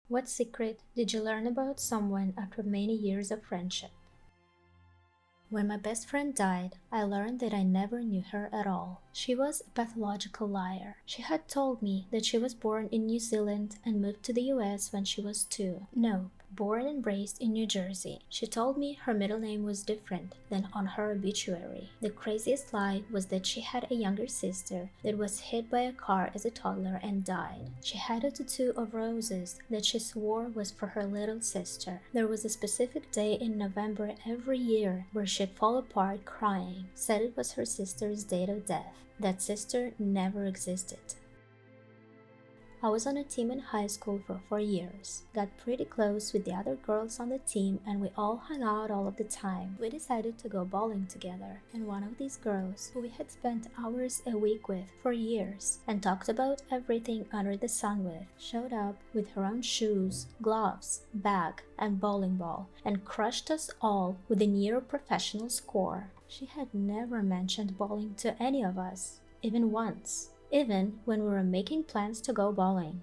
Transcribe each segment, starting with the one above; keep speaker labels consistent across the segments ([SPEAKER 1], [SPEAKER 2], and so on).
[SPEAKER 1] What secret did you learn about someone after many years of friendship? When my best friend died, I learned that I never knew her at all. She was a pathological liar. She had told me that she was born in New Zealand and moved to the US when she was 2. No, born and raised in New Jersey. She told me her middle name was different than on her obituary. The craziest lie was that she had a younger sister that was hit by a car as a toddler and died. She had a tattoo of roses that she swore was for her little sister. There was a specific day in November every year where she'd fall apart crying, said it was her sister's date of death. That sister never existed. I was on a team in high school for 4 years, got pretty close with the other girls on the team, and we all hung out all of the time. We decided to go bowling together, and one of these girls, who we had spent hours a week with for years and talked about everything under the sun with, showed up with her own shoes, gloves, bag, and bowling ball and crushed us all with a near professional score. She had never mentioned bowling to any of us, even once. Even when we were making plans to go bowling.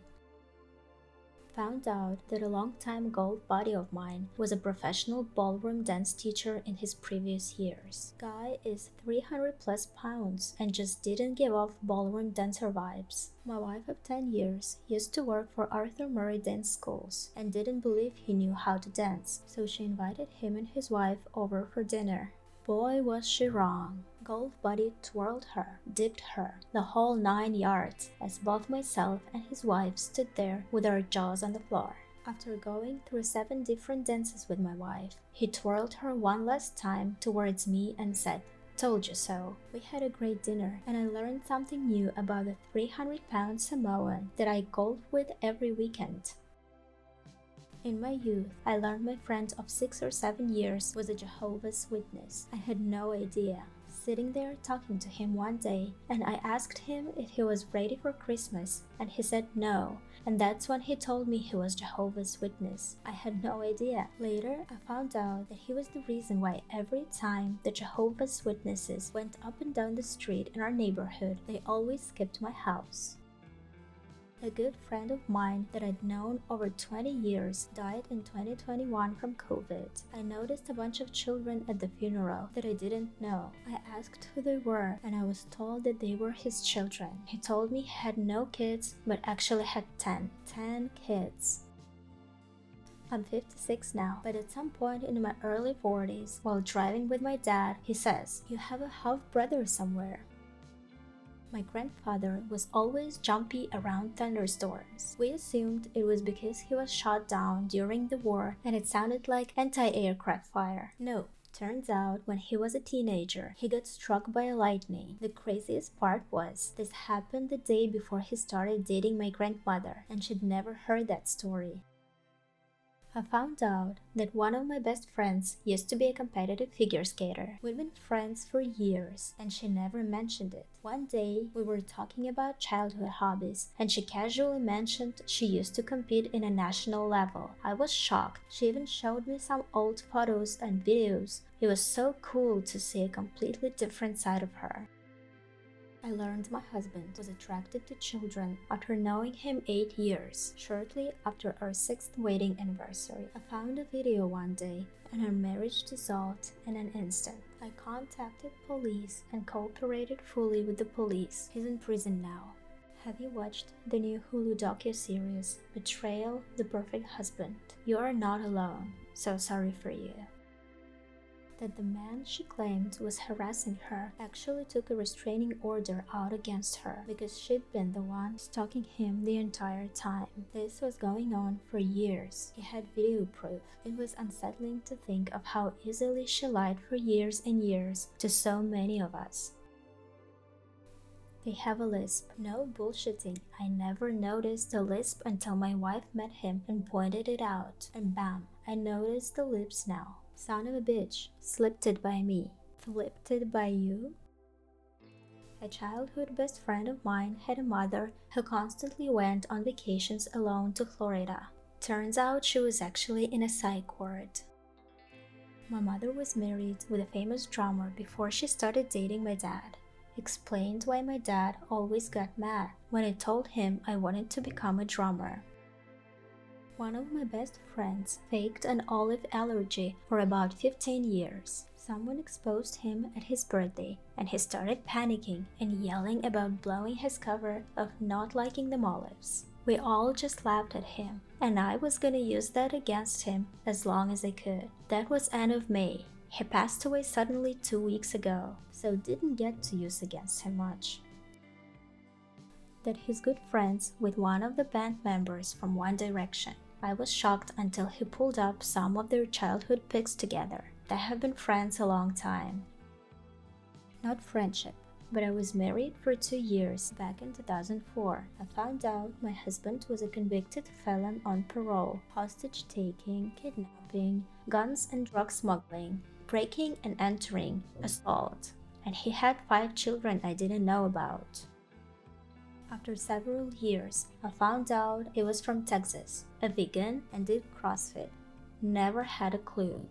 [SPEAKER 1] Found out that a long-time golf buddy of mine was a professional ballroom dance teacher in his previous years. Guy is 300 plus pounds and just didn't give off ballroom dancer vibes. My wife of 10 years used to work for Arthur Murray Dance Schools and didn't believe he knew how to dance, so she invited him and his wife over for dinner. Boy, was she wrong. Golf buddy twirled her, dipped her, the whole 9 yards, as both myself and his wife stood there with our jaws on the floor. After going through 7 different dances with my wife, he twirled her one last time towards me and said, "Told you so." We had a great dinner, and I learned something new about the 300-pound Samoan that I golf with every weekend. In my youth, I learned my friend of 6 or 7 years was a Jehovah's Witness. I had no idea. Sitting there talking to him one day, and I asked him if he was ready for Christmas, and he said no, and that's when he told me he was Jehovah's Witness. I had no idea. Later, I found out that he was the reason why every time the Jehovah's Witnesses went up and down the street in our neighborhood, they always skipped my house. A good friend of mine that I'd known over 20 years died in 2021 from COVID. I noticed a bunch of children at the funeral that I didn't know. I asked who they were, and I was told that they were his children. He told me he had no kids, but actually had 10 kids. I'm 56 now, but at some point in my early 40s, while driving with my dad, he says, "You have a half-brother somewhere." My grandfather was always jumpy around thunderstorms. We assumed it was because he was shot down during the war and it sounded like anti-aircraft fire. No. Turns out, when he was a teenager, he got struck by lightning. The craziest part was, this happened the day before he started dating my grandmother, and she'd never heard that story. I found out that one of my best friends used to be a competitive figure skater. We'd been friends for years, and she never mentioned it. One day, we were talking about childhood hobbies, and she casually mentioned she used to compete in a national level. I was shocked. She even showed me some old photos and videos. It was so cool to see a completely different side of her. I learned my husband was attracted to children after knowing him 8 years, shortly after our 6th wedding anniversary. I found a video one day, and our marriage dissolved in an instant. I contacted police and cooperated fully with the police. He's in prison now. Have you watched the new Hulu docu-series, Betrayal: The Perfect Husband? You are not alone. So sorry for you. That the man she claimed was harassing her actually took a restraining order out against her because she'd been the one stalking him the entire time. This was going on for years. He had video proof. It was unsettling to think of how easily she lied for years and years to so many of us. They have a lisp. No bullshitting. I never noticed the lisp until my wife met him and pointed it out. And bam, I noticed the lips now. Son of a bitch, slipped it by me. Flipped it by you? A childhood best friend of mine had a mother who constantly went on vacations alone to Florida. Turns out she was actually in a psych ward. My mother was married with a famous drummer before she started dating my dad. Explained why my dad always got mad when I told him I wanted to become a drummer. One of my best friends faked an olive allergy for about 15 years. Someone exposed him at his birthday, and he started panicking and yelling about blowing his cover of not liking the olives. We all just laughed at him, and I was gonna use that against him as long as I could. That was end of May. He passed away suddenly 2 weeks ago, so didn't get to use against him much. That he's good friends with one of the band members from One Direction. I was shocked until he pulled up some of their childhood pics together. They have been friends a long time. Not friendship, but I was married for 2 years back in 2004. I found out my husband was a convicted felon on parole, hostage taking, kidnapping, guns and drug smuggling, breaking and entering, assault, and he had 5 children I didn't know about. After several years, I found out he was from Texas, a vegan, and did CrossFit. Never had a clue.